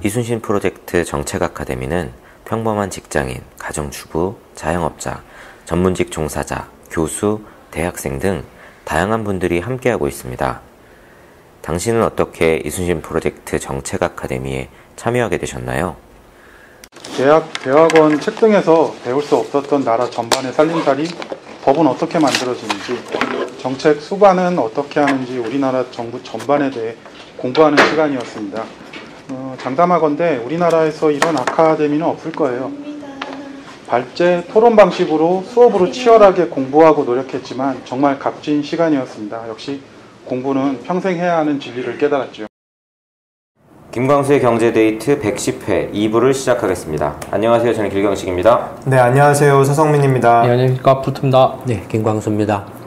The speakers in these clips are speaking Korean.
이순신 프로젝트 정책 아카데미는 평범한 직장인, 가정주부, 자영업자, 전문직 종사자, 교수, 대학생 등 다양한 분들이 함께하고 있습니다. 당신은 어떻게 이순신 프로젝트 정책 아카데미에 참여하게 되셨나요? 대학, 대학원 책 등에서 배울 수 없었던 나라 전반의 살림살이, 법은 어떻게 만들어지는지, 정책 수반은 어떻게 하는지 우리나라 정부 전반에 대해 공부하는 시간이었습니다. 장담하건대 우리나라에서 이런 아카데미는 없을 거예요. 발제, 토론 방식으로 수업으로 치열하게 공부하고 노력했지만 정말 값진 시간이었습니다. 역시 공부는 평생 해야 하는 진리를 깨달았죠. 김광수의 경제데이트 110회 2부를 시작하겠습니다. 안녕하세요. 저는 길경식입니다. 네, 안녕하세요. 서성민입니다. 네, 안녕하십니까. 부트입니다. 네, 김광수입니다.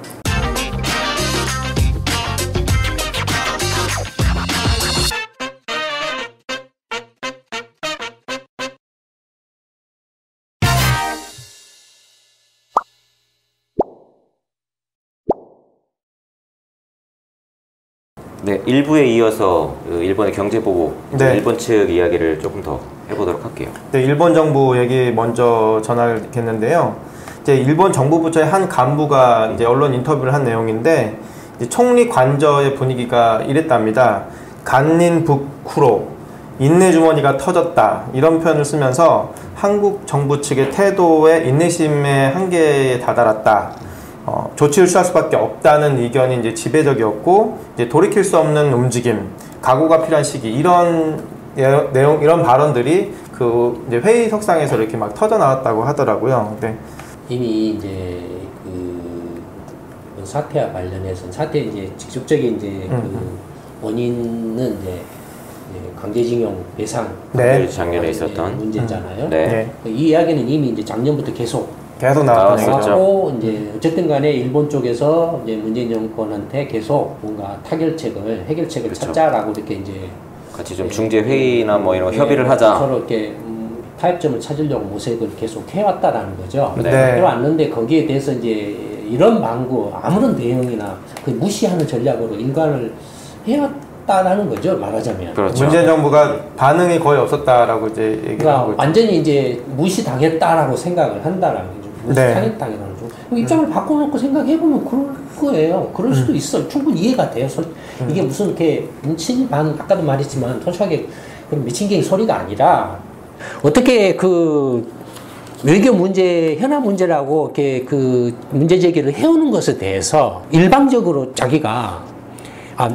네, 1부에 이어서 일본의 경제보복, 네. 일본 측 이야기를 조금 더 해보도록 할게요. 네, 일본 정부 얘기 먼저 전하겠는데요. 이제 일본 정부 부처의 한 간부가 이제 언론 인터뷰를 한 내용인데, 이제 총리 관저의 분위기가 이랬답니다. 간닌 북쿠로, 인내 주머니가 터졌다, 이런 표현을 쓰면서 한국 정부 측의 태도에 인내심의 한계에 다다랐다. 조치를 취할 수밖에 없다는 의견이 이제 지배적이었고, 이제 돌이킬 수 없는 움직임, 각오가 필요한 시기, 이런 내용, 이런 발언들이 그 이제 회의석상에서 이렇게 막 터져 나왔다고 하더라고요. 네. 이미 이제 그 사태와 관련해서 사태 이제 직접적인 이제 그 원인은 이제 강제징용 배상 네. 작년에 있었던 문제잖아요. 네. 이 이야기는 이미 이제 작년부터 계속 나왔죠. 이제 어쨌든 간에 일본 쪽에서 이제 문재인 정권한테 계속 뭔가 해결책을 그렇죠. 찾자라고 이렇게 이제 같이 좀 중재 회의나 뭐 이런 거 협의를 하자. 서로 이렇게 타협점을 찾으려고 모색을 계속 해왔다라는 거죠. 네. 해왔는데 거기에 대해서 이제 이런 방구 아무런 대응이나 그 무시하는 전략으로 인간을 해왔다라는 거죠, 말하자면. 그렇죠. 문재인 정부가 반응이 거의 없었다라고 이제 얘기를 그러니까 하고 있죠. 완전히 이제 무시당했다라고 생각을 한다라는 거죠. 무시당했다는 거죠. 입장을 바꿔놓고 생각해보면 그럴 거예요. 그럴 수도 있어요. 충분히 이해가 돼요. 이게 무슨 이렇게 친반 아까도 말했지만 토착의 그런 미친개인 소리가 아니라 어떻게 그 외교 문제, 현안 문제라고 이렇게 그 문제 제기를 해오는 것에 대해서 일방적으로 자기가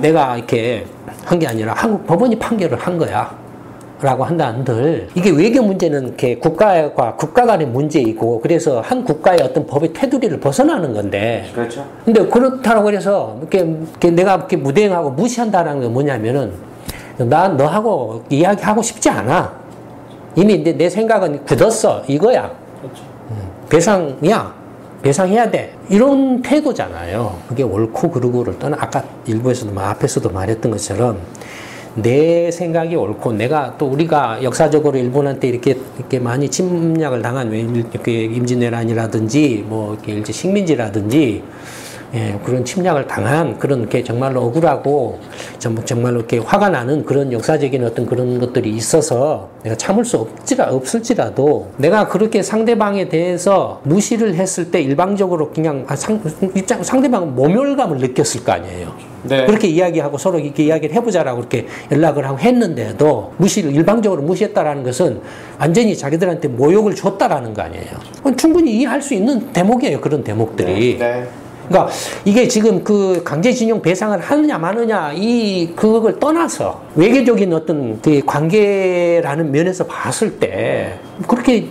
내가 이렇게 한 게 아니라 한국 법원이 판결을 한 거야 라고 한다 한들, 이게 외교 문제는 이렇게 국가 간의 문제이고, 그래서 한 국가의 어떤 법의 테두리를 벗어나는 건데. 그렇죠. 근데 그렇다고 해서 이렇게 내가 이렇게 무대응하고 무시한다는 게 뭐냐면은, 난 너하고 이야기하고 싶지 않아. 이미 이제 내 생각은 굳었어. 이거야. 그렇죠. 배상이야. 배상해야 돼. 이런 태도잖아요. 그게 옳고 그르고를 떠나, 아까 일부에서도 앞에서도 말했던 것처럼, 내 생각이 옳고, 내가 또 우리가 역사적으로 일본한테 이렇게 많이 침략을 당한, 이렇게 임진왜란이라든지, 뭐, 이렇게 일제 식민지라든지, 그런 침략을 당한 그런 게 정말로 억울하고, 정말로 이렇게 화가 나는 그런 역사적인 어떤 그런 것들이 있어서 내가 참을 수 없을지라도 내가 그렇게 상대방에 대해서 무시를 했을 때 일방적으로 그냥 상대방은 모멸감을 느꼈을 거 아니에요. 네. 그렇게 이야기하고 서로 이렇게 이야기를 해보자라고 이렇게 연락을 하고 했는데도 일방적으로 무시했다라는 것은 완전히 자기들한테 모욕을 줬다라는 거 아니에요. 충분히 이해할 수 있는 대목이에요. 그런 대목들이. 네. 그러니까 이게 지금 그 강제징용 배상을 하느냐 마느냐 그걸 떠나서 외교적인 어떤 그 관계라는 면에서 봤을 때 그렇게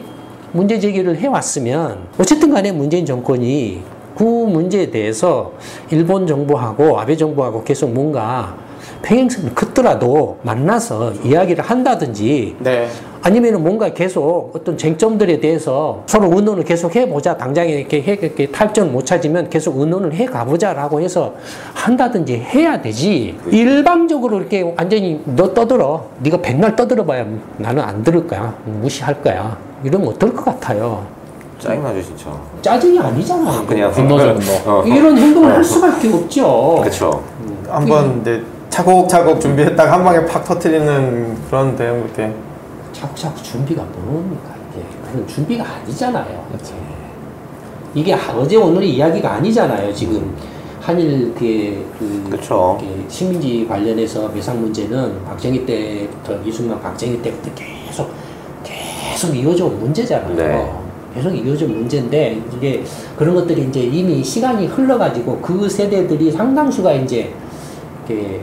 문제 제기를 해왔으면 어쨌든 간에 문재인 정권이 그 문제에 대해서 일본 정부하고 아베 정부하고 계속 뭔가 평행선을 긋더라도 만나서 이야기를 한다든지, 네. 아니면 뭔가 계속 어떤 쟁점들에 대해서 서로 의논을 계속 해보자. 당장에 이렇게 타협점을 못 찾으면 계속 의논을 해 가보자라고 해서 한다든지 해야 되지. 일방적으로 이렇게 완전히 너 떠들어. 네가 백날 떠들어봐야 나는 안 들을 거야. 무시할 거야. 이러면 어떨 것 같아요. 짜증나죠, 진짜. 짜증이 아니잖아. 그냥 분노죠, 분노. 이런 행동을 할 수밖에 없죠. 그렇죠. 한번 이제 차곡차곡 준비했다가 한 방에 팍 터트리는 그런 대응 그렇게. 차곡차곡 준비가 뭡니까? 이게 그런 준비가 아니잖아요. 이게 어제 오늘의 이야기가 아니잖아요. 지금 한일 그쵸. 식민지 관련해서 배상 문제는 박정희 때부터 이승만 박정희 때부터 계속 이어져 온 문제잖아요. 네. 계속 이어져 온 문제인데 이게 그런 것들이 이제 이미 시간이 흘러가지고 그 세대들이 상당수가 이제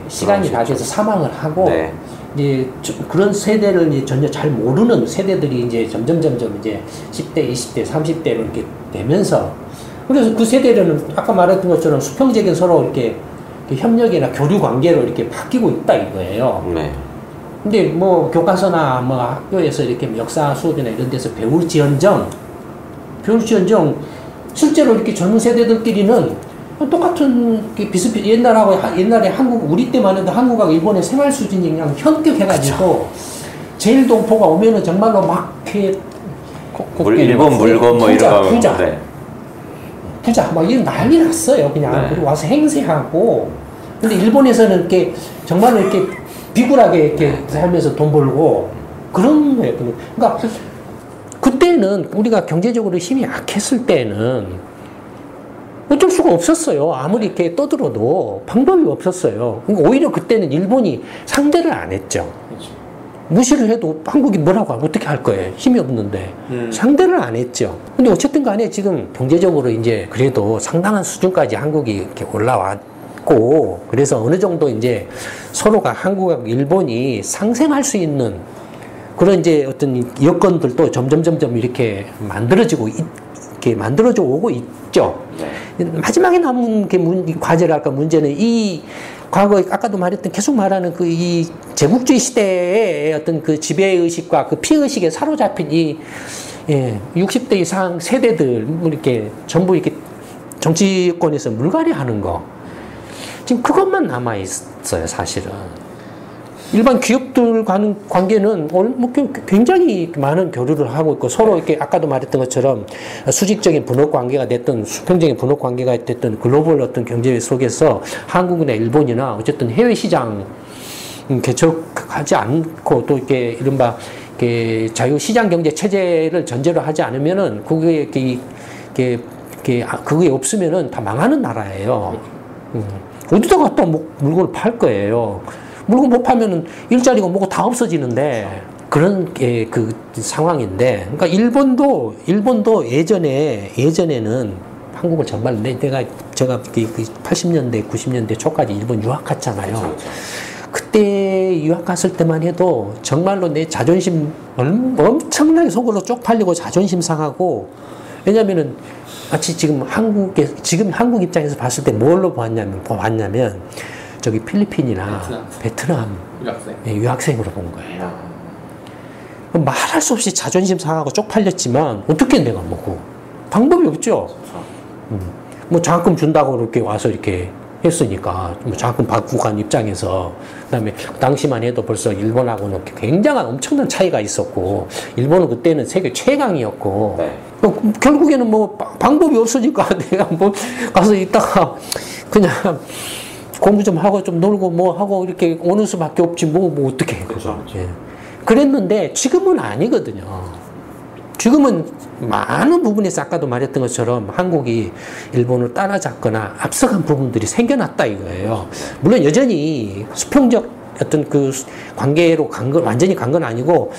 시간이 다 돼서 사망을 하고 네. 이제 그런 세대를 이제 전혀 잘 모르는 세대들이 이제 점점 이제 10대, 20대, 30대로 이렇게 되면서 그래서 그 세대들은 아까 말했던 것처럼 수평적인 서로 이렇게 협력이나 교류 관계로 이렇게 바뀌고 있다 이거예요. 네. 근데 뭐 교과서나 뭐 학교에서 이렇게 역사 수업이나 이런 데서 배울지언정 실제로 이렇게 젊은 세대들끼리는 똑같은 옛날에 우리 때만 해도 한국하고 일본의 생활 수준이 그냥 현격해가지고 제일 동포가 오면은 정말로 막 이렇게 일본 물건 뭐 이런 거. 부자 막 이런 난리 났어요 그냥. 네. 그리고 와서 행세하고. 근데 일본에서는 이렇게 정말로 이렇게 비굴하게 이렇게 살면서 돈 벌고 그런 거예요. 그러니까 그때는 우리가 경제적으로 힘이 약했을 때는 어쩔 수가 없었어요. 아무리 이렇게 떠들어도 방법이 없었어요. 그러니까 오히려 그때는 일본이 상대를 안 했죠. 무시를 해도 한국이 뭐라고 하면 어떻게 할 거예요? 힘이 없는데. 상대를 안 했죠. 근데 어쨌든 간에 지금 경제적으로 이제 그래도 상당한 수준까지 한국이 이렇게 올라왔고, 그래서 어느 정도 이제 서로가 한국하고 일본이 상생할 수 있는 그런 이제 어떤 여건들도 점점 이렇게 만들어져 오고 있죠. 네. 마지막에 남은 게 과제랄까 문제는 이 과거 아까도 말했던 계속 말하는 이 제국주의 시대의 어떤 그 지배의식과 그 피의식에 사로잡힌 이 60대 이상 세대들 이렇게 전부 이렇게 정치권에서 물갈이 하는 거. 지금 그것만 남아 있어요, 사실은. 일반 기업들과는 관계는 굉장히 많은 교류를 하고 있고 서로 이렇게 아까도 말했던 것처럼 수직적인 분업 관계가 됐든 수평적인 분업 관계가 됐든 글로벌 어떤 경제 속에서 한국이나 일본이나 어쨌든 해외 시장 개척하지 않고 또 이렇게 이른바 자유 시장 경제 체제를 전제로 하지 않으면은 그게 없으면은 다 망하는 나라예요. 어디다가 또 물건을 팔 거예요. 물건 못 파면은 일자리가 뭐고 다 없어지는데 그런 그 상황인데, 그러니까 일본도 예전에는 한국을 정말 제가 80년대 90년대 초까지 일본 유학 갔잖아요. 그렇죠. 그때 유학 갔을 때만 해도 정말로 내 자존심 엄청나게 속으로 쪽팔리고 자존심 상하고, 왜냐면은 마치 지금 한국 입장에서 봤을 때 뭘로 봤냐면 저기 필리핀이나 베트남 유학생으로 본 거예요. 말할 수 없이 자존심 상하고 쪽팔렸지만 어떻게 내가 뭐고 방법이 없죠. 뭐 장학금 준다고 이렇게 와서 이렇게 했으니까 뭐 장학금 받고 간 입장에서, 그다음에 당시만 해도 벌써 일본하고는 굉장한 엄청난 차이가 있었고 일본은 그때는 세계 최강이었고 네. 결국에는 뭐 방법이 없으니까 내가 뭐 가서 있다가 그냥 공부 좀 하고 좀 놀고 뭐 하고 이렇게 오는 수밖에 없지 뭐 어떻게 해. 그렇죠. 예. 그랬는데 지금은 아니거든요. 지금은 많은 부분에서 아까도 말했던 것처럼 한국이 일본을 따라잡거나 앞서간 부분들이 생겨났다 이거예요. 물론 여전히 수평적 어떤 그 관계로 완전히 간 건 아니고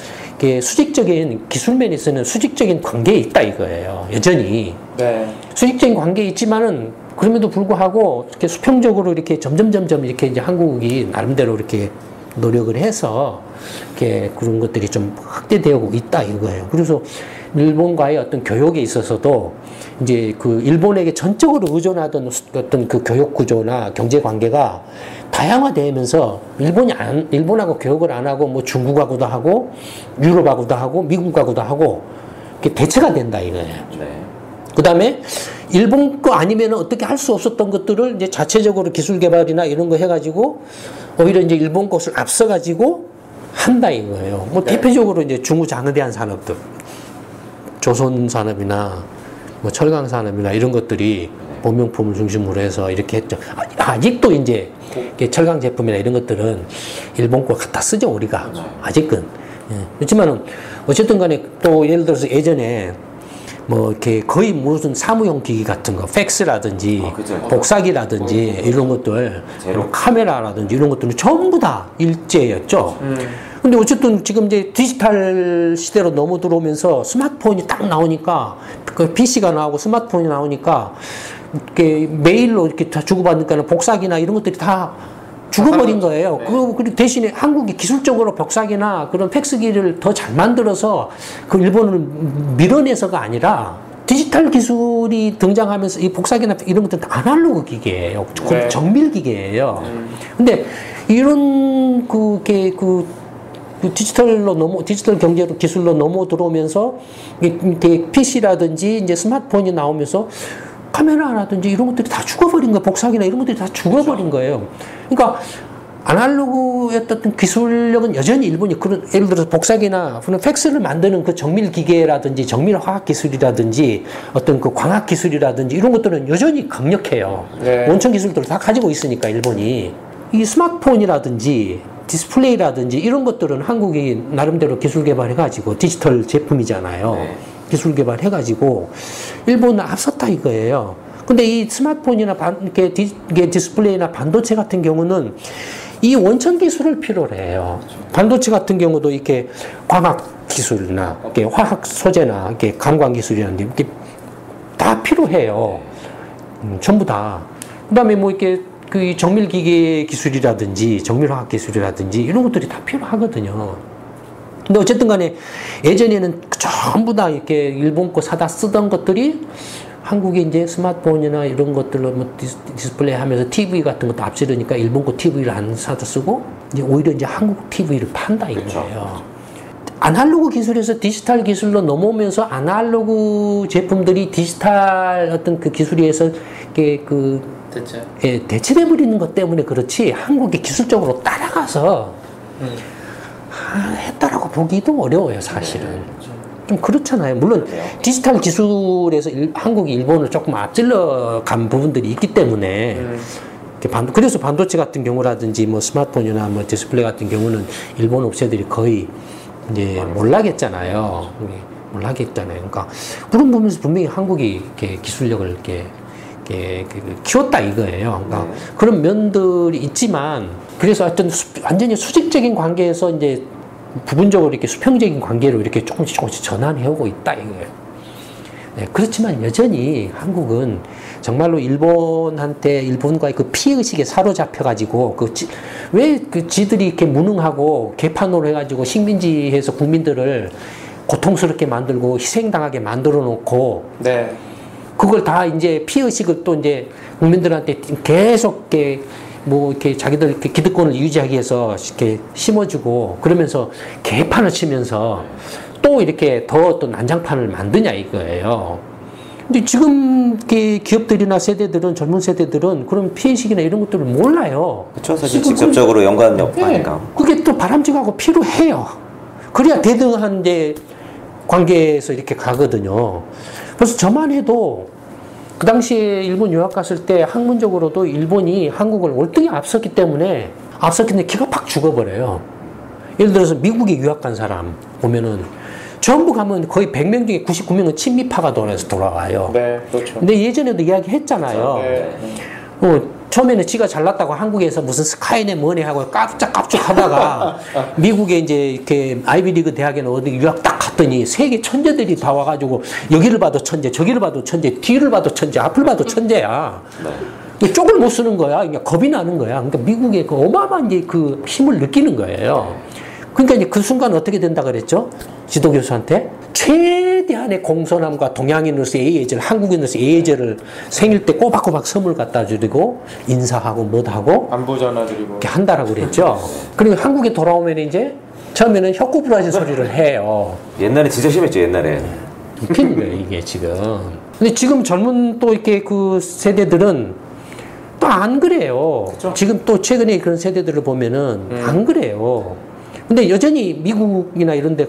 수직적인 기술면에서는 수직적인 관계에 있다 이거예요. 여전히. 네. 수직적인 관계에 있지만은 그럼에도 불구하고 이렇게 수평적으로 이렇게 점점 이렇게 이제 한국이 나름대로 이렇게 노력을 해서 이렇게 그런 것들이 좀 확대되고 있다 이거예요. 그래서 일본과의 어떤 교역에 있어서도 이제 그 일본에게 전적으로 의존하던 어떤 그 교역 구조나 경제 관계가 다양화되면서 일본하고 교역을 안 하고 뭐 중국하고도 하고 유럽하고도 하고 미국하고도 하고 이렇게 대체가 된다 이거예요. 네. 그 다음에 일본 거 아니면 어떻게 할 수 없었던 것들을 이제 자체적으로 기술 개발이나 이런 거 해가지고 오히려 이제 일본 것을 앞서가지고 한다 이거예요. 뭐 네. 대표적으로 이제 중후장대한 산업들, 조선 산업이나 뭐 철강 산업이나 이런 것들이 보명품을 중심으로 해서 이렇게 했죠. 아직도 이제 철강 제품이나 이런 것들은 일본 거 갖다 쓰죠, 우리가. 아직은. 예. 그렇지만은 어쨌든 간에 또 예를 들어서 예전에 뭐 이렇게 거의 무슨 사무용 기기 같은 거, 팩스라든지 복사기라든지 이런 것들, 그리고 카메라라든지 이런 것들은 전부 다 일제였죠. 근데 어쨌든 지금 이제 디지털 시대로 넘어 들어오면서 스마트폰이 딱 나오니까, 그 PC가 나오고 스마트폰이 나오니까 이렇게 메일로 이렇게 다 주고받으니까 복사기나 이런 것들이 다 죽어버린 거예요. 그리고 대신에 한국이 기술적으로 복사기나 그런 팩스기를 더 잘 만들어서 그 일본을 밀어내서가 아니라 디지털 기술이 등장하면서 이 복사기나 이런 것들은 아날로그 기계예요. 정밀 기계예요. 근데 이런 디지털 경제로 기술로 넘어 들어오면서 이게 PC라든지 이제 스마트폰이 나오면서 카메라라든지 이런 것들이 다 죽어버린 거예요. 복사기나 이런 것들이 다 죽어버린 거예요. 그러니까 아날로그였던 기술력은 여전히 일본이 그런, 예를 들어서 복사기나 팩스를 만드는 그 정밀 기계라든지 정밀 화학 기술이라든지 어떤 그 광학 기술이라든지 이런 것들은 여전히 강력해요. 네. 원천 기술들을 다 가지고 있으니까 일본이. 이 스마트폰이라든지 디스플레이라든지 이런 것들은 한국이 나름대로 기술 개발해가지고 디지털 제품이잖아요. 네. 기술 개발해가지고 일본은 앞섰다 이거예요. 근데 이 스마트폰이나 디스플레이나 반도체 같은 경우는 이 원천 기술을 필요로 해요. 반도체 같은 경우도 이렇게 광학 기술이나 이렇게 화학 소재나 이렇게 감광 기술이라든지 이렇게 다 필요해요. 전부 다. 그다음에 뭐 이렇게 그 정밀 기계 기술이라든지 정밀 화학 기술이라든지 이런 것들이 다 필요하거든요. 근데 어쨌든 간에 예전에는 전부 다 이렇게 일본 거 사다 쓰던 것들이 한국에 이제 스마트폰이나 이런 것들로 뭐 디스플레이 하면서 TV 같은 것도 앞지르니까 일본 거 TV를 안 사다 쓰고 이제 오히려 이제 한국 TV를 판다 이거예요. 그렇죠. 아날로그 기술에서 디지털 기술로 넘어오면서 아날로그 제품들이 디지털 어떤 그 기술에서 이게 대체돼 버리는 것 때문에 그렇지 한국이 기술적으로 따라가서 했다라고 보기도 어려워요, 사실은. 좀 그렇잖아요. 물론 디지털 기술에서 한국이 일본을 조금 앞질러 간 부분들이 있기 때문에 그래서 반도체 같은 경우라든지 뭐 스마트폰이나 뭐 디스플레이 같은 경우는 일본 업체들이 거의 이제 몰락했잖아요. 그러니까 그런 부분에서 분명히 한국이 이렇게 기술력을 이렇게 키웠다 이거예요. 그러니까 그런 면들이 있지만 그래서 어떤 완전히 수직적인 관계에서 이제 부분적으로 이렇게 수평적인 관계로 이렇게 조금씩 전환해 오고 있다 이거예요. 네, 그렇지만 여전히 한국은 정말로 일본과의 그 피해의식에 사로잡혀가지고 왜 지들이 이렇게 무능하고 개판으로 해가지고 식민지에서 국민들을 고통스럽게 만들고 희생당하게 만들어 놓고 네. 그걸 다 이제 피해의식을 또 이제 국민들한테 계속 이렇게 자기들 이렇게 기득권을 유지하기 위해서 이렇게 심어주고 그러면서 개판을 치면서 또 이렇게 더 또 난장판을 만드냐 이거예요. 근데 지금 기업들이나 세대들은 젊은 세대들은 그런 피해식이나 이런 것들을 몰라요. 그렇죠. 사실 직접적으로 연관이 없으니까. 네, 그게 또 바람직하고 필요해요. 그래야 대등한 이제 관계에서 이렇게 가거든요. 그래서 저만 해도 그 당시에 일본 유학 갔을 때 학문적으로도 일본이 한국을 월등히 앞섰기 때문에 앞섰는데 기가 팍 죽어버려요. 예를 들어서 미국에 유학 간 사람 보면은 전부 가면 거의 100명 중에 99명은 친미파가 돌아와요. 네, 그렇죠. 근데 예전에도 이야기 했잖아요. 네. 처음에는 지가 잘났다고 한국에서 무슨 스카이네 뭐네 하고 깝죽 하다가 미국에 이제 이렇게 아이비리그 대학에는 어디 유학 딱 갔더니 세계 천재들이 다 와가지고 여기를 봐도 천재, 저기를 봐도 천재, 뒤를 봐도 천재, 앞을 봐도 천재야. 네. 쪽을 못 쓰는 거야. 그러니까 겁이 나는 거야. 그러니까 미국의 그 어마어마한 이제 그 힘을 느끼는 거예요. 그러니까 이제 그 순간 어떻게 된다 그랬죠? 지도교수한테 최대한의 공손함과 동양인으로서 예의절, 한국인으로서 예의절을 생일 때 꼬박꼬박 선물 갖다 드리고 인사하고 뭐하고 안부 전화드리고 이렇게 한다라고 그랬죠. 그리고 한국에 돌아오면 이제 처음에는 혀꼬부라진 소리를 해요. 옛날에 진짜 심했죠, 옛날에. 웃기는 거예요, 이게 지금. 근데 지금 젊은 또 이렇게 그 세대들은 또 안 그래요. 그렇죠? 지금 또 최근에 그런 세대들을 보면은 안 그래요. 근데 여전히 미국이나 이런 데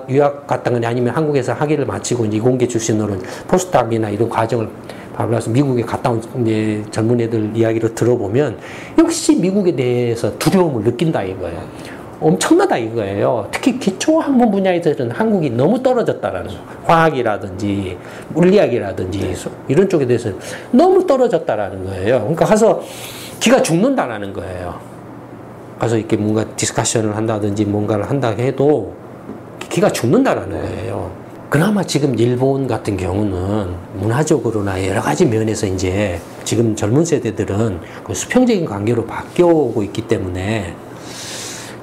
유학 갔다거나 아니면 한국에서 학위를 마치고 이제 이공계 출신으로는 포스트학이나 이런 과정을 파블라스 미국에 갔다 온 이제 젊은 애들 이야기를 들어보면 역시 미국에 대해서 두려움을 느낀다 이거예요. 엄청나다 이거예요. 특히 기초학문 분야에서는 한국이 너무 떨어졌다라는 거예요. 화학이라든지 물리학이라든지 이런 쪽에 대해서 너무 떨어졌다라는 거예요. 그러니까 가서 기가 죽는다라는 거예요. 가서 이렇게 뭔가 디스커션을 한다든지 뭔가를 한다 해도 기가 죽는다라는 거예요. 그나마 지금 일본 같은 경우는 문화적으로나 여러 가지 면에서 이제 지금 젊은 세대들은 그 수평적인 관계로 바뀌어오고 있기 때문에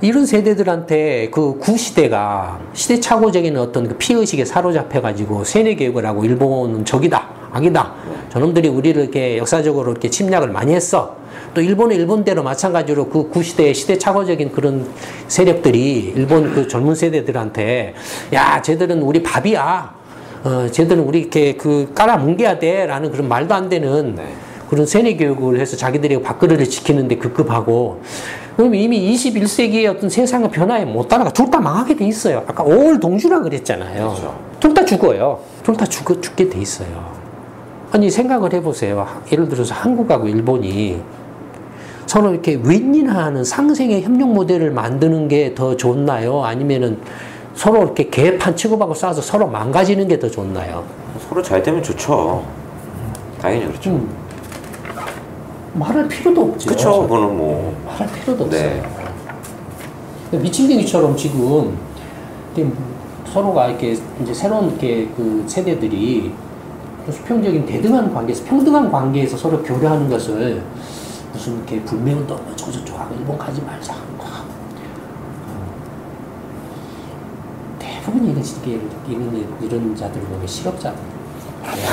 이런 세대들한테 그 구시대가 시대착오적인 어떤 그 피의식에 사로잡혀가지고 세뇌교육을 하고 일본은 적이다, 악이다. 저놈들이 우리를 이렇게 역사적으로 이렇게 침략을 많이 했어. 또 일본은 일본대로 마찬가지로 그 구시대의 시대착오적인 그런 세력들이 일본 그 젊은 세대들한테 야, 쟤들은 우리 밥이야. 쟤들은 우리 이렇게 그 깔아뭉개야 돼. 라는 그런 말도 안 되는 그런 세뇌교육을 해서 자기들이 밥그릇을 지키는데 급급하고 그럼 이미 21세기의 어떤 세상의 변화에 못 따라가 둘 다 망하게 돼 있어요. 아까 5월 동주라 그랬잖아요. 그렇죠. 둘 다 죽어요. 둘 다 죽게 돼 있어요. 아니 생각을 해보세요. 예를 들어서 한국하고 일본이 서로 이렇게 윈윈하는 상생의 협력 모델을 만드는 게 더 좋나요? 아니면은 서로 이렇게 개판 취급하고 싸워서 서로 망가지는 게 더 좋나요? 서로 잘 되면 좋죠. 당연히 그렇죠. 말할 필요도 없죠. 그쵸, 그거는 뭐. 말할 필요도 없어요. 미친개미처럼 지금 서로가 이렇게 이제 새로운 이렇게 그 세대들이 수평적인 대등한 관계에서 평등한 관계에서 서로 교류하는 것을 무슨 이렇게 불매운동 어쩌고저쩌고 하고 일본 가지 말자. 대부분 이런 자들 보면 실업자.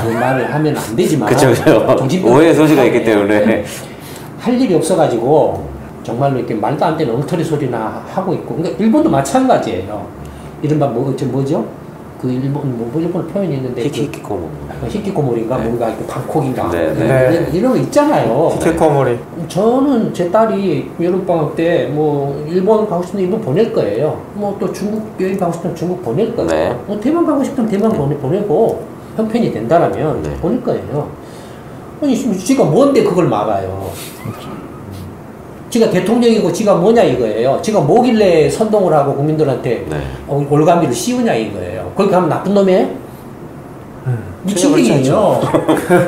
그런 말을 하면 안 되지만. 그쵸. 오해의 소지가 있기 때문에. 할 일이 없어가지고, 정말로 이렇게 말도 안 되는 엉터리 소리나 하고 있고. 그러니까 일본도 마찬가지예요. 이른바 뭐죠? 그 일본 표현이 있는데. 히키코모리. 히키코모리인가? 뭔가 방콕인가? 네. 이런 거 있잖아요. 히키코모리. 저는 제 딸이 여름방학 때 뭐 일본 가고 싶으면 일본 보낼 거예요. 뭐 또 중국 여행 가고 싶으면 중국 보낼 거예요. 네. 뭐 대만 가고 싶으면 대만 보내고 형편이 된다라면 보낼 거예요. 아니 지가 뭔데 그걸 막아요. 지가 대통령이고 지가 뭐냐 이거예요. 지가 뭐길래 선동을 하고 국민들한테 올가미를 씌우냐 이거예요. 거기 가면 나쁜 놈이에요? 미친놈이에요.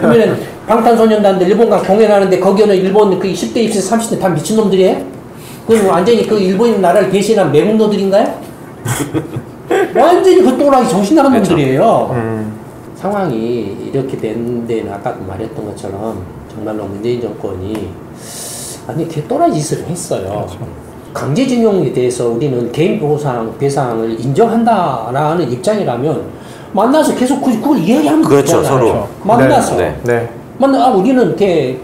그러면 방탄소년단들 일본 가서 공연하는데 거기는 일본 그 10대, 20대, 30대 다 미친놈들이에요? 그건 완전히 그 일본 나라를 대신한 매국노들인가요? 완전히 그 또라이 정신 나간 놈들이에요. 상황이 이렇게 된 데는 아까 말했던 것처럼 정말로 문재인 정권이 아니 개또라이 짓을 했어요. 강제징용에 대해서 우리는 개인 배상을 인정한다라는 입장이라면 만나서 계속 그걸 이야기하면 그렇죠, 되잖아요. 서로. 만나서. 네. 우리는 이렇게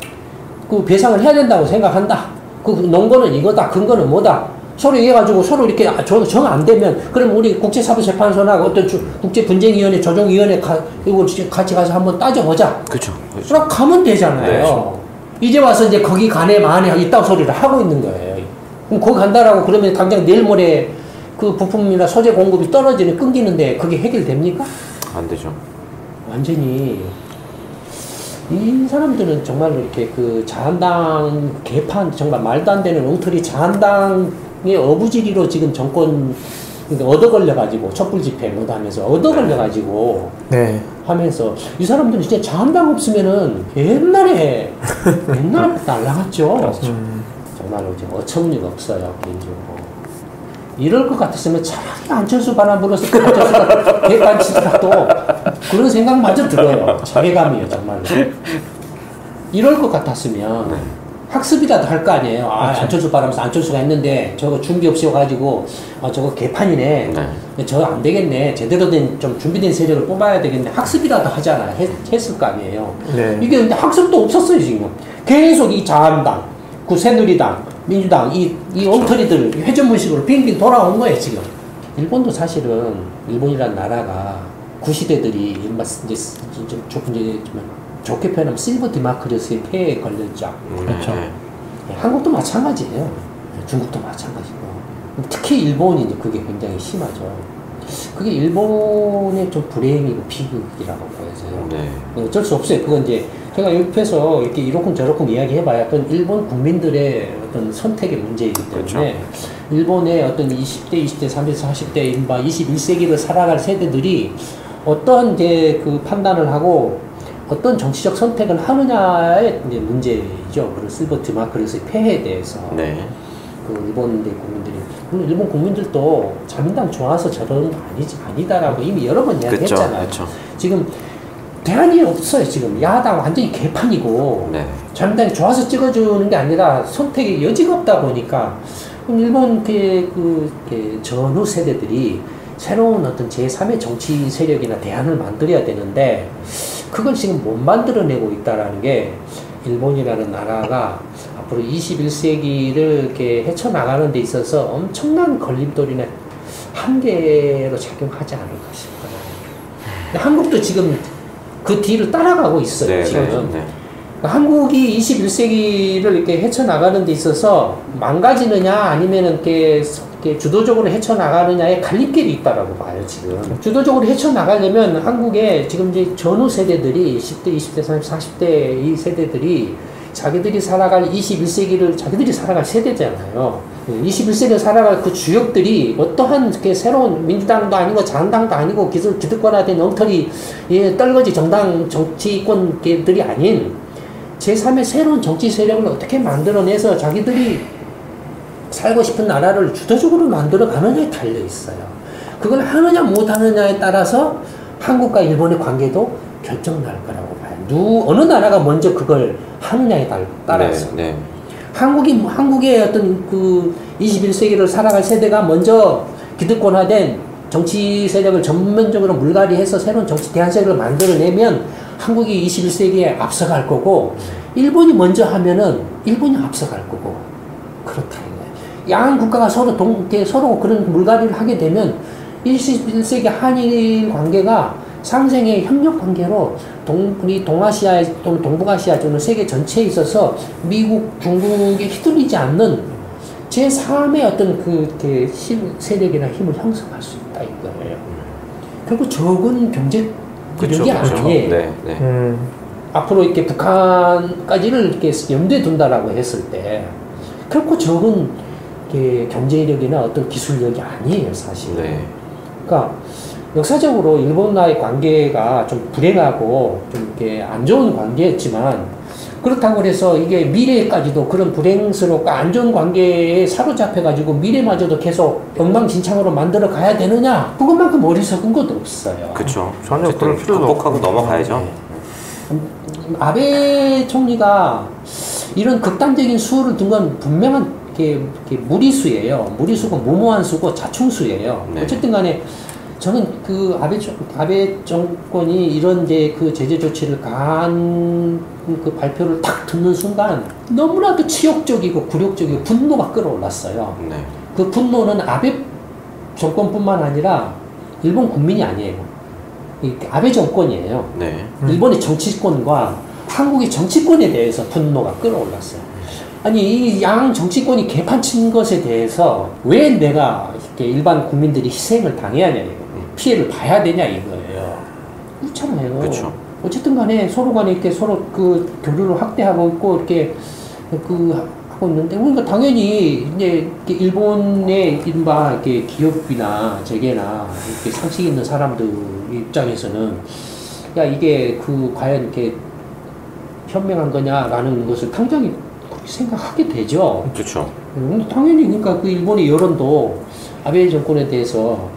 그 배상을 해야 된다고 생각한다. 그 논거는 이거다. 근거는 뭐다. 서로 얘기해가지고 서로 이렇게 정 안 되면 그럼 우리 국제사법재판소나 어떤 국제분쟁위원회, 조정위원회 이거 같이 가서 한번 따져보자. 그렇죠. 그럼 가면 되잖아요. 이제 와서 이제 거기 가네 마네 있다고 소리를 하고 있는 거예요. 그럼 거기 간다라고 그러면 당장 내일 모레 그 부품이나 소재 공급이 떨어지는 끊기는데 그게 해결됩니까? 안 되죠. 완전히 이 사람들은 정말 이렇게 그 자한당 개판 정말 말도 안 되는 엉터리 자한당의 어부지리로 지금 정권 얻어 걸려가지고 촛불 집회 뭐 하면서 얻어 걸려가지고 하면서 이 사람들은 진짜 자한당 없으면은 옛날부터 날라갔죠. 정말로 지금 어처구니가 없어요 개인적으로. 이럴 것 같았으면 차라리 안철수 바람 불어서 안철수가 개판 치더라도 그런 생각마저 들어요. 자괴감이에요 정말로. 이럴 것 같았으면 학습이라도 할 거 아니에요. 안철수 바람에서 안철수가 했는데 저거 준비 없이 와가지고 저거 개판이네. 저거 안 되겠네. 제대로 된 좀 준비된 세력을 뽑아야 되겠네. 학습이라도 하잖아. 했을 거 아니에요. 이게 근데 학습도 없었어요 지금. 계속 이 자한당, 그 새누리당, 민주당 이 엉터리들 회전문식으로 빙빙 돌아온 거예요 지금. 일본도 사실은 일본이라는 나라가 구시대들이 이제 좋게 표현하면 실버 디마크리스의 폐해에 걸렸죠. 그렇죠. 한국도 마찬가지예요. 중국도 마찬가지고. 특히 일본이 이제 그게 굉장히 심하죠. 그게 일본의 좀 불행이고 비극이라고 보여져요. 네. 어쩔 수 없어요. 그건 이제 제가 옆에서 이렇게 이러쿵 저러쿵 이야기해봐야 어떤 일본 국민들의 어떤 선택의 문제이기 때문에 그렇죠. 일본의 어떤 20대, 20대, 30대, 40대, 이른바 21세기를 살아갈 세대들이 어떤 이제 그 판단을 하고 어떤 정치적 선택을 하느냐의 이제 문제이죠. 그런 실버트 마크로스의 폐해에 대해서. 네. 그 일본 국민들이. 물론 일본 국민들도 자민당 좋아서 저러는 거 아니다라고 이미 여러 번 이야기했잖아요. 그쵸. 지금 대안이 없어요. 지금 야당 완전히 개판이고 네. 자민당이 좋아서 찍어주는 게 아니라 선택의 여지가 없다 보니까 일본 그 전후 세대들이 새로운 어떤 제3의 정치 세력이나 대안을 만들어야 되는데 그걸 지금 못 만들어내고 있다라는 게 일본이라는 나라가 앞으로 21세기를 이렇게 헤쳐나가는 데 있어서 엄청난 걸림돌이나 한계로 작용하지 않을까 싶어요. 근데 한국도 지금 그 뒤를 따라가고 있어요. 네, 지금. 네. 한국이 21세기를 이렇게 헤쳐나가는 데 있어서 망가지느냐 아니면 이렇게 주도적으로 헤쳐나가느냐의 갈림길이 있다라고 봐요, 지금. 주도적으로 헤쳐나가려면 한국의 지금 이제 전후 세대들이 10대, 20대, 30대, 40대 이 세대들이 자기들이 살아갈 21세기를 자기들이 살아갈 세대잖아요. 21세기를 살아갈 그 주역들이 어떠한 이렇게 새로운 민주당도 아니고 자한당도 아니고 기득권화된 엉터리 떨거지 정당 정치권들이 아닌 제3의 새로운 정치 세력을 어떻게 만들어내서 자기들이 살고 싶은 나라를 주도적으로 만들어 가느냐에 달려 있어요. 그걸 하느냐 못 하느냐에 따라서 한국과 일본의 관계도 결정날 거라고 봐요. 어느 나라가 먼저 그걸 하느냐에 따라서. 네, 네. 한국의 어떤 그 21세기를 살아갈 세대가 먼저 기득권화된 정치 세력을 전면적으로 물갈이해서 새로운 정치 대안 세력을 만들어내면 한국이 21세기에 앞서갈 거고 일본이 먼저 하면은 일본이 앞서갈 거고 그렇다는 거예요. 양 국가가 서로 서로 그런 물갈이를 하게 되면 21세기 한일 관계가 상생의 협력 관계로 우리 동아시아 또는 동북아시아 또는 세계 전체에 있어서 미국, 중국에 휘둘리지 않는 제3의 어떤 그 세력이나 힘을 형성할 수 있다 이거예요. 결국 적은 경제력이 아니에요. 네, 네. 앞으로 이렇게 북한까지를 이렇게 염두에 둔다라고 했을 때 결코 적은 경제력이나 어떤 기술력이 아니에요, 사실. 네. 그러니까 역사적으로 일본과의 관계가 좀 불행하고 좀 이렇게 안 좋은 관계였지만 그렇다고 해서 이게 미래까지도 그런 불행스럽고 안 좋은 관계에 사로잡혀가지고 미래마저도 계속 엉망진창으로 만들어 가야 되느냐? 그것만큼 어리석은 것도 없어요. 그렇죠. 전혀 그럴 필요도 극복하고 넘어가야죠. 네. 아베 총리가 이런 극단적인 수를 둔 건 분명한 무리수예요. 무리수고 무모한 수고 자충수예요. 네. 어쨌든 간에 저는 그 아베 정권이 이런 이제 그 제재 조치를 강한 그 발표를 딱 듣는 순간 너무나도 치욕적이고 굴욕적이고 분노가 끌어올랐어요. 네. 그 분노는 아베 정권뿐만 아니라 일본 국민이 아니에요. 아베 정권이에요. 네. 일본의 정치권과 한국의 정치권에 대해서 분노가 끌어올랐어요. 아니 이 양 정치권이 개판친 것에 대해서 왜 내가 이렇게 일반 국민들이 희생을 당해야 되냐, 피해를 봐야 되냐 이거예요. 그렇잖아요. 그렇죠. 어쨌든 간에 서로 간에 이렇게 서로 그 교류를 확대하고 있고 이렇게 하고 있는데 그러니까 당연히 이제 일본의 이른바 이렇게 기업이나 재계나 이렇게 상식 있는 사람들 입장에서는 야 이게 과연 이렇게 현명한 거냐라는 것을 당장에 생각하게 되죠. 그렇죠. 당연히 그러니까 그 일본의 여론도 아베 정권에 대해서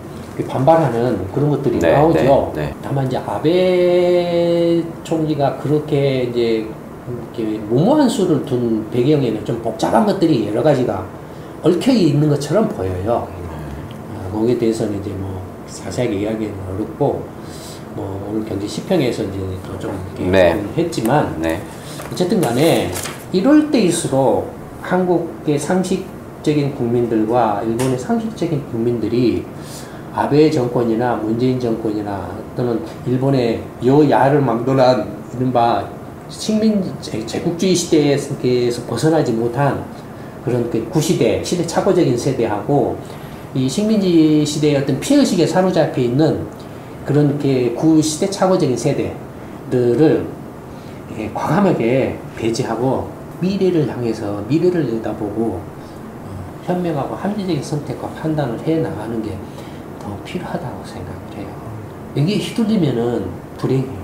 반발하는 그런 것들이 네, 나오죠. 네, 네. 다만 이제 아베 총리가 그렇게 이제 이렇게 무모한 수를 둔 배경에는 좀 복잡한 것들이 여러 가지가 얽혀 있는 것처럼 보여요. 거기에 대해서는 이제 뭐 자세하게 이야기는 어렵고 뭐 오늘 경제 시평에서 이제 좀 이렇게 네. 했지만 네. 어쨌든 간에 이럴 때일수록 한국의 상식적인 국민들과 일본의 상식적인 국민들이 아베 정권이나 문재인 정권이나 또는 일본의 여야를 막론한 이른바 제국주의 시대에서 벗어나지 못한 그런 그 구시대, 시대착오적인 세대하고 이 식민지 시대의 어떤 피해의식에 사로잡혀 있는 그런 게 구시대착오적인 세대들을 과감하게 배제하고 미래를 향해서 미래를 내다보고 현명하고 합리적인 선택과 판단을 해 나가는 게 더 필요하다고 생각을 해요. 여기에 휘둘리면은 불행해요.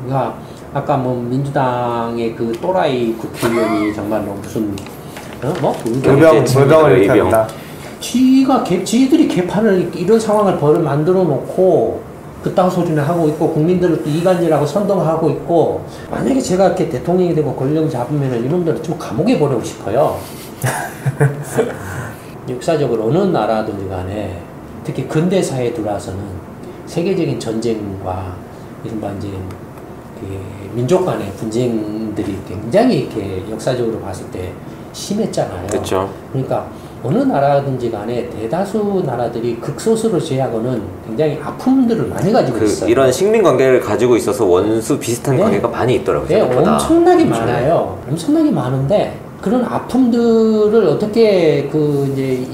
그러니까 아까 뭐 민주당의 그 또라이 국회의원이 정말로 무슨 물병을 일으켰다. 지들이 개판을 이런 상황을 만들어 놓고 그따위 소리를 하고 있고 국민들을 또 이간질하고 선동하고 있고 만약에 제가 이렇게 대통령이 되고 권력 잡으면은 이놈들을 좀 감옥에 보내고 싶어요. 역사적으로 어느 나라든지 간에 특히 근대사에 들어와서는 세계적인 전쟁과 이른바 이제 민족 간의 분쟁들이 굉장히 이렇게 역사적으로 봤을 때 심했잖아요. 그렇죠. 그러니까 어느 나라든지 간에 대다수 나라들이 극소수를 제외하고는 굉장히 아픔들을 많이 가지고 있어요. 이런 식민 관계를 가지고 있어서 원수 비슷한 관계가 많이 있더라고요. 네, 생각보다. 엄청나게 많아요. 엄청나게 많은데 그런 아픔들을 어떻게 이제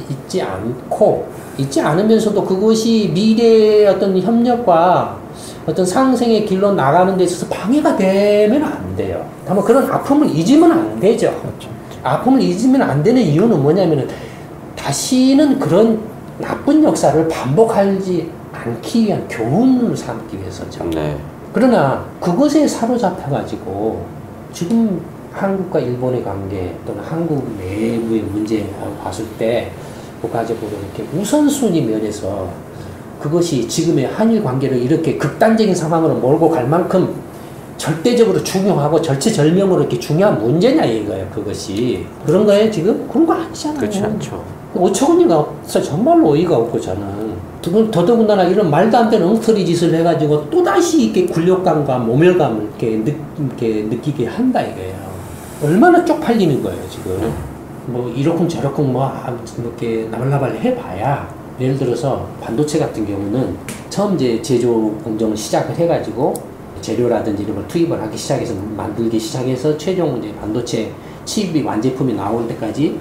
잊지 않으면서도 그것이 미래의 어떤 협력과 어떤 상생의 길로 나가는 데 있어서 방해가 되면 안 돼요. 다만 그런 아픔을 잊으면 안 되죠. 그렇죠. 아픔을 잊으면 안 되는 이유는 뭐냐면은 다시는 그런 나쁜 역사를 반복하지 않기 위한 교훈을 삼기 위해서죠. 네. 그러나 그것에 사로잡혀가지고 지금 한국과 일본의 관계 또는 한국 내부의 문제를 봤을 때 국가적으로 이렇게 우선순위 면에서 그것이 지금의 한일 관계를 이렇게 극단적인 상황으로 몰고 갈 만큼 절대적으로 중요하고 절체절명으로 이렇게 중요한 문제냐 이거예요. 그것이 그런 거예요 지금? 그런 거 아니잖아요. 그렇지 않죠. 어처구니가 없어. 정말로 어이가 없고 저는 더더군다나 이런 말도 안 되는 엉터리 짓을 해가지고 또다시 이렇게 굴욕감과 모멸감을 이렇게 느끼게 한다 이거예요. 얼마나 쪽팔리는 거예요 지금. 뭐 이러쿵 저러쿵 이렇게 나발나발 해봐야 예를 들어서 반도체 같은 경우는 처음 이제 제조 공정을 시작을 해가지고 재료라든지 이런 걸 투입을 하기 시작해서 만들기 시작해서 최종 이제 반도체 칩이 완제품이 나올 때까지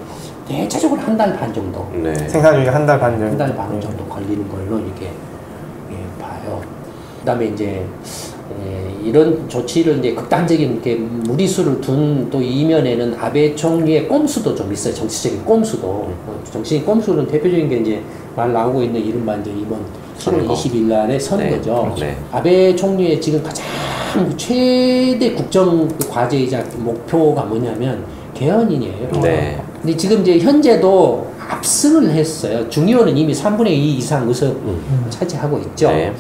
대체적으로 한 달 반 정도. 네. 생산 중에 한 달 반 정도. 한 달 반 정도 걸리는 걸로 이렇게 봐요. 그다음에 이제 이런 조치를 이제 극단적인 이렇게 무리수를 둔 또 이면에는 아베 총리의 꼼수도 좀 있어요. 정치적인 꼼수도. 정치적인 꼼수는 대표적인 게 이제 말 나오고 있는 이른바 이제 이번 7월 20일 날의 선거죠. 네. 아베 총리의 지금 가장 최대 국정 과제이자 목표가 뭐냐면 개헌이에요. 네. 근데 지금 이제 현재도 압승을 했어요. 중의원은 이미 3분의 2 이상 의석 차지하고 있죠. 네.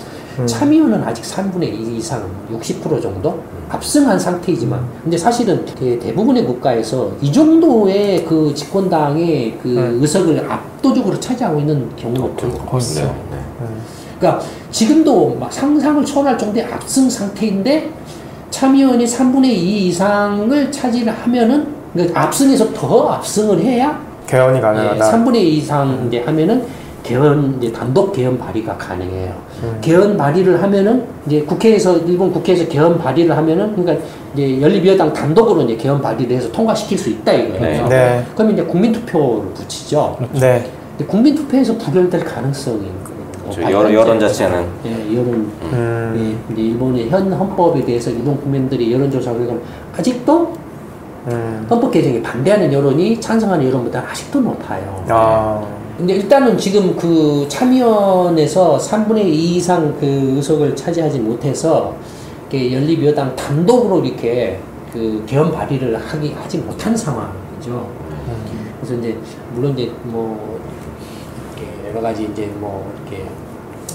참의원은 아직 3분의 2 이상 60% 정도 압승한 상태이지만 근데 사실은 대부분의 국가에서 이 정도의 그 집권당의 그 의석을 압도적으로 차지하고 있는 경우는 거의 없어요. 네. 그러니까 지금도 막 상상을 초월할 정도의 압승 상태인데 참의원이 3분의 2 이상을 차지하면은 그러니까 압승에서 더 압승을 해야 개헌이 가능하다. 3분의 2 이상 이제 하면은 개헌 이제 단독 개헌 발의가 가능해요. 개헌 발의를 하면은 이제 국회에서 일본 국회에서 개헌 발의를 하면은 그러니까 이제 연립여당 단독으로 이제 개헌 발의를 해서 통과시킬 수 있다 이거예요. 네. 그러면 이제 국민투표를 붙이죠. 네. 근데 국민투표에서 부결될 가능성이 여론 자체는 여론 이제 일본의 현 헌법에 대해서 일본 국민들이 여론조사 결과 아직도 헌법 개정에 반대하는 여론이 찬성하는 여론보다 아직도 높아요. 근데 일단은 지금 그 참의원에서 3분의 2 이상 그 의석을 차지하지 못해서 연립여당 단독으로 이렇게 그 개헌 발의를 하지 못한 상황이죠. 그래서 이제 물론 이제 뭐 이렇게 여러 가지 이제 뭐 이렇게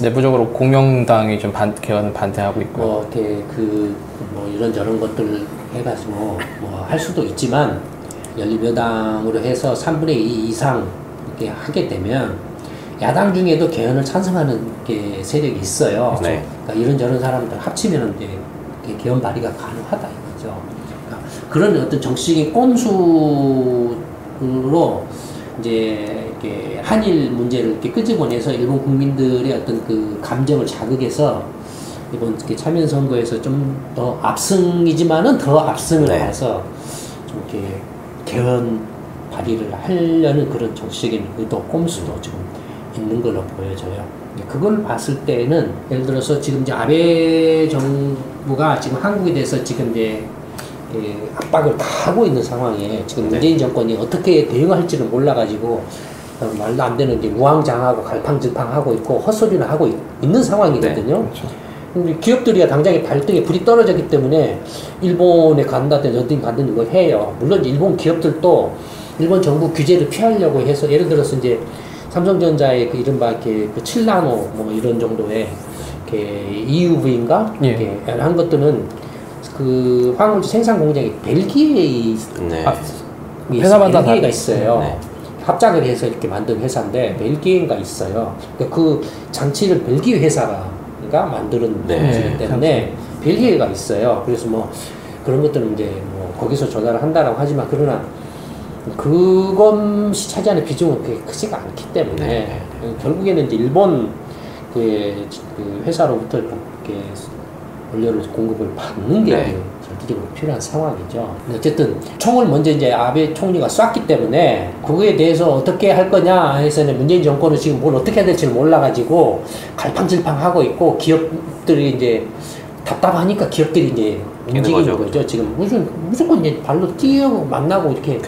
내부적으로 공명당이 좀 개헌 반대하고 있고 뭐 이렇게 뭐 이런저런 것들 해가지고 뭐 할 수도 있지만 연립여당으로 해서 3분의 2 이상 이렇게 하게 되면 야당 중에도 개헌을 찬성하는 게 세력이 있어요. 네. 그러니까 이런저런 사람들 합치면 이제 개헌 발의가 가능하다 이거죠. 그러니까 그런 어떤 정치적인 꼼수로 이제 이렇게 한일 문제를 이렇게 끄집어내서 일본 국민들의 어떤 그 감정을 자극해서 이번 참여연 선거에서 좀 더 압승이지만은 더 압승을 해서 좀 이렇게 개헌 발휘를 하려는 그런 정치적인 의도, 꼼수도 지금 있는 걸로 보여져요. 그걸 봤을 때는 예를 들어서 지금 이제 아베 정부가 지금 한국에 대해서 지금 이제 압박을 다 하고 있는 상황에 지금 문재인 정권이 어떻게 대응할지는 몰라가지고 말도 안 되는 이제 우왕좌왕하고 갈팡질팡하고 있고 헛소리를 하고 있는 상황이거든요. 근데 기업들이 당장에 발등에 불이 떨어졌기 때문에 일본에 간다든지 어디 가든지 뭐 해요. 물론 일본 기업들도 일본 정부 규제를 피하려고 해서 예를 들어서 이제 삼성전자의 그 이른바 이렇게 그 7나노 뭐 이런 정도의 이렇게 EUV인가 이렇게 한 것들은 그 화물주 생산 공장이 벨기에에 회사마다 벨기에가 있어요. 합작을 해서 이렇게 만든 회사인데 벨기에가 있어요. 그 장치를 벨기에 회사가 만드는 장치이기 때문에 벨기에가 있어요. 그래서 뭐 그런 것들은 이제 뭐 거기서 조달을 한다라고 하지만 그러나 그것이 차지하는 비중은 그렇게 크지가 않기 때문에 결국에는 이제 일본 그 회사로부터 이렇게 원료를 공급을 받는 게 절대적으로 필요한 상황이죠. 어쨌든 총을 먼저 이제 아베 총리가 쐈기 때문에 그거에 대해서 어떻게 할 거냐 해서는 문재인 정권은 지금 뭘 어떻게 해야 될지를 몰라가지고 갈팡질팡하고 있고 기업들이 이제 답답하니까 기업들이 이제 움직이는 거죠. 지금 무조건 이제 발로 뛰고 만나고 이렇게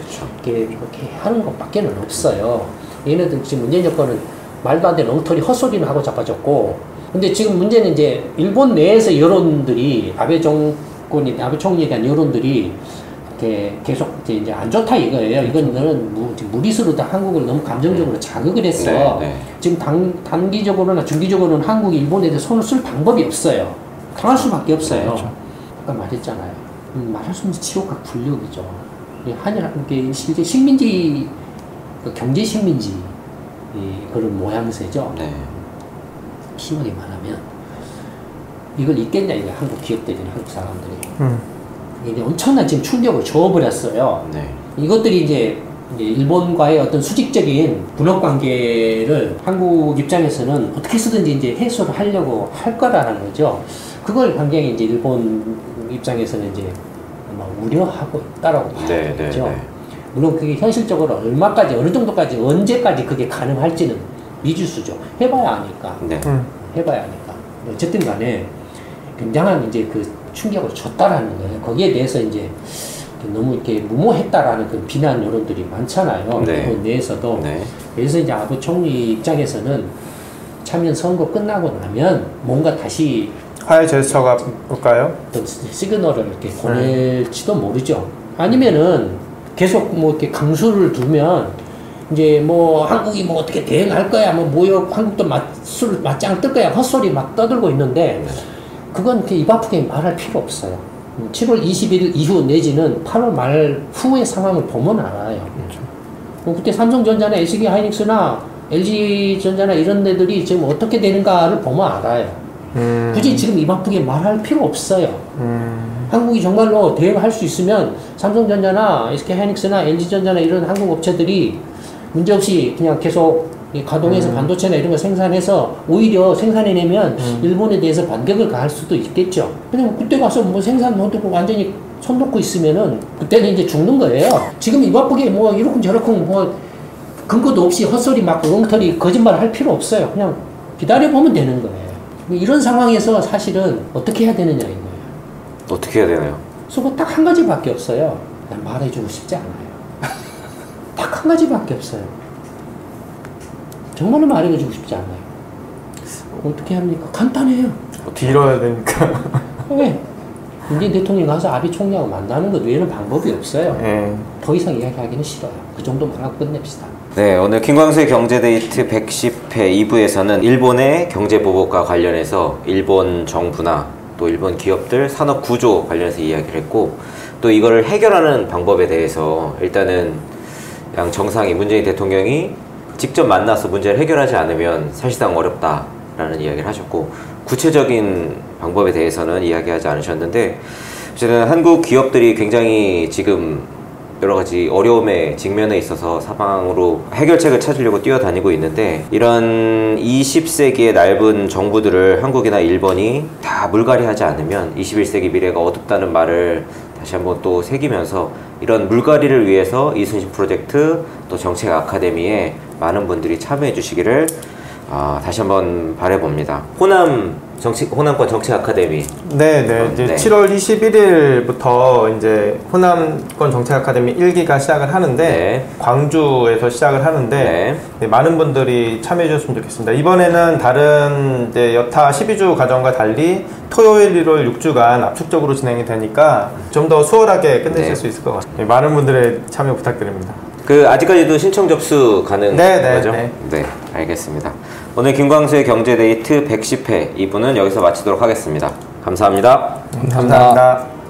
하는 것밖에는 없어요. 얘네들 지금 문재인 정권은 말도 안 되는 엉터리 헛소리는 하고 자빠졌고, 근데 지금 문제는 이제 일본 내에서 여론들이 아베 총리에 대한 여론들이 이렇게 계속 이제 안 좋다 이거예요. 이거는 무리수로 다 한국을 너무 감정적으로 자극을 했어. 지금 단기적으로나 중기적으로는 한국이 일본에 대해 손을 쓸 방법이 없어요. 당할 수밖에 없어요. 아까 말했잖아요. 말할 수 없는 지옥과 굴욕이죠. 이게 실제 식민지, 경제 식민지 그런 모양새죠. 심하게 말하면 이걸 잊겠냐 이게 한국 기업들이나 한국 사람들이. 이게 엄청난 지금 충격을 줘버렸어요. 이것들이 이제 일본과의 어떤 수직적인 분업 관계를 한국 입장에서는 어떻게 쓰든지 이제 해소를 하려고 할 거라는 거죠. 그걸 굉장히 이제 일본 입장에서는 이제 아마 우려하고 있다라고 봐야 되겠죠. 물론 그게 현실적으로 얼마까지, 어느 정도까지, 언제까지 그게 가능할지는 미지수죠. 해봐야 아니까. 해봐야 아니까. 어쨌든 간에 굉장한 이제 그 충격을 줬다라는 거예요. 거기에 대해서 이제 너무 이렇게 무모했다라는 그 비난 여론들이 많잖아요. 일본 내에서도. 그래서 이제 아베 총리 입장에서는 참여 선거 끝나고 나면 뭔가 다시 화해 제스처가 올까요? 어떤 시그널을 이렇게 보낼지도 모르죠. 아니면은 계속 뭐 이렇게 강수를 두면 이제 뭐 한국이 뭐 어떻게 대응할 거야, 한국도 맞짱을 뜰 거야, 헛소리 막 떠들고 있는데 그건 이렇게 입 아프게 말할 필요 없어요. 7월 20일 이후 내지는 8월 말 후의 상황을 보면 알아요. 그때 삼성전자나 SK 하이닉스나 LG전자나 이런 데들이 지금 어떻게 되는가를 보면 알아요. 굳이 지금 입 아프게 말할 필요 없어요. 한국이 정말로 대응할 수 있으면 삼성전자나 SK 하이닉스나 LG전자나 이런 한국 업체들이 문제없이 그냥 계속 가동해서 반도체나 이런 거 생산해서 오히려 생산해내면 일본에 대해서 반격을 가할 수도 있겠죠. 그냥 그때 가서 뭐 생산 못하고 완전히 손 놓고 있으면은 그때는 이제 죽는 거예요. 지금 입 아프게 뭐 이러쿵 저러쿵 뭐 근거도 없이 헛소리 막 엉터리 거짓말 할 필요 없어요. 그냥 기다려보면 되는 거예요. 이런 상황에서 사실은 어떻게 해야 되느냐인 거예요. 어떻게 해야 되나요? 그거 딱 한 가지밖에 없어요. 난 말해주고 싶지 않아요. 딱 한 가지밖에 없어요. 정말로 말해주고 싶지 않아요. 어떻게 합니까? 간단해요. 빌어야 되니까. 왜? 문재인 대통령이 가서 아베 총리하고 만나는 것 외에는 방법이 없어요. 더 이상 이야기하기는 싫어요. 그 정도만 하고 끝냅시다. 네, 오늘 김광수의 경제데이트 110회 2부에서는 일본의 경제보복과 관련해서 일본 정부나 또 일본 기업들 산업 구조 관련해서 이야기를 했고, 또 이거를 해결하는 방법에 대해서 일단은 양 정상이, 문재인 대통령이 직접 만나서 문제를 해결하지 않으면 사실상 어렵다라는 이야기를 하셨고, 구체적인 방법에 대해서는 이야기하지 않으셨는데, 어쨌든 한국 기업들이 굉장히 지금 여러 가지 어려움에 직면해 있어서 사방으로 해결책을 찾으려고 뛰어다니고 있는데, 이런 20세기의 넓은 정부들을 한국이나 일본이 다 물갈이하지 않으면 21세기 미래가 어둡다는 말을 다시 한번 또 새기면서 이런 물갈이를 위해서 이순신 프로젝트 또 정책 아카데미에 많은 분들이 참여해 주시기를 다시 한번 바라봅니다. 호남권 정책 아카데미. 네. 이제 7월 21일부터 이제 호남권 정책 아카데미 1기가 시작을 하는데 광주에서 시작을 하는데 많은 분들이 참여해 주셨으면 좋겠습니다. 이번에는 다른 이제 여타 12주 과정과 달리 토요일, 일요일 6주간 압축적으로 진행이 되니까 좀 더 수월하게 끝내실 수 있을 것 같습니다. 많은 분들의 참여 부탁드립니다. 아직까지도 신청 접수 가능한 거죠? 네, 알겠습니다. 오늘 김광수의 경제데이트 110회 2부는 여기서 마치도록 하겠습니다. 감사합니다. 감사합니다.